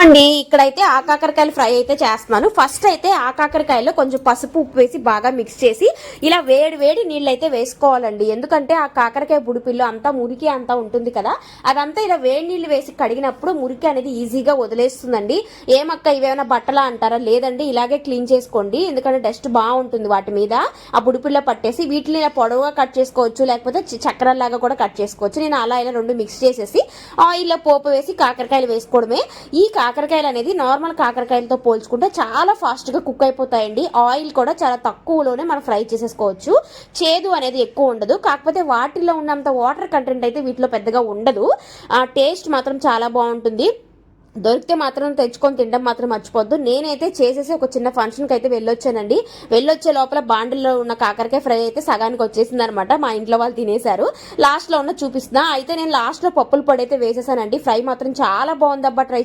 అండి ఇక్కడైతే ఆ కాకరకాయలు ఫ్రై అయితే చేస్తున్నాను. ఫస్ట్ అయితే ఆ కాకరకాయలో కొంచెం పసుపు ఉప్పు వేసి బాగా మిక్స్ చేసి ఇలా వేడి వేడి నీళ్ళు అయితే వేసుకోవాలండి. ఎందుకంటే ఆ కాకరకాయ బుడిపిల్లో అంతా మురికి అంతా ఉంటుంది కదా, అదంతా ఇలా వేడి నీళ్ళు వేసి కడిగినప్పుడు మురికి అనేది ఈజీగా వదిలేస్తుందండి. ఏమక్క ఇవేమైనా బట్టలా అంటారా? లేదండి, ఇలాగే క్లీన్ చేసుకోండి. ఎందుకంటే డస్ట్ బాగుంటుంది వాటి మీద ఆ బుడిపిల్లో పట్టేసి. వీటిని ఇలా పొడవుగా కట్ చేసుకోవచ్చు, లేకపోతే చక్రాల్లాగా కూడా కట్ చేసుకోవచ్చు. నేను అలా ఇలా రెండు మిక్స్ చేసేసి ఆయిల్లో పోపు వేసి కాకరకాయలు వేసుకోవడమే. ఈ కాకరకాయలు అనేది నార్మల్ కాకరకాయలతో పోల్చుకుంటే చాలా ఫాస్ట్ గా కుక్ అయిపోతాయండి. ఆయిల్ కూడా చాలా తక్కువలోనే మనం ఫ్రై చేసేసుకోవచ్చు. చేదు అనేది ఎక్కువ ఉండదు, కాకపోతే వాటిలో ఉన్నంత వాటర్ కంటెంట్ అయితే వీటిలో పెద్దగా ఉండదు. టేస్ట్ మాత్రం చాలా బాగుంటుంది. దొరికితే మాత్రం తెచ్చుకొని తినడం మాత్రం మర్చిపోద్దు. నేనైతే చేసేసి ఒక చిన్న ఫంక్షన్కి అయితే వెళ్ళొచ్చానండి. వెళ్ళొచ్చే లోపల బాండిల్లో ఉన్న కాకరకాయ ఫ్రై అయితే సగానికి వచ్చేసింది అనమాట. మా ఇంట్లో వాళ్ళు తినేశారు. లాస్ట్లో ఉన్న చూపిస్తున్నా. అయితే నేను లాస్ట్లో పప్పుల పొడి అయితే వేసేసానండి. ఫ్రై మాత్రం చాలా బాగుంది అబ్బా. ట్రై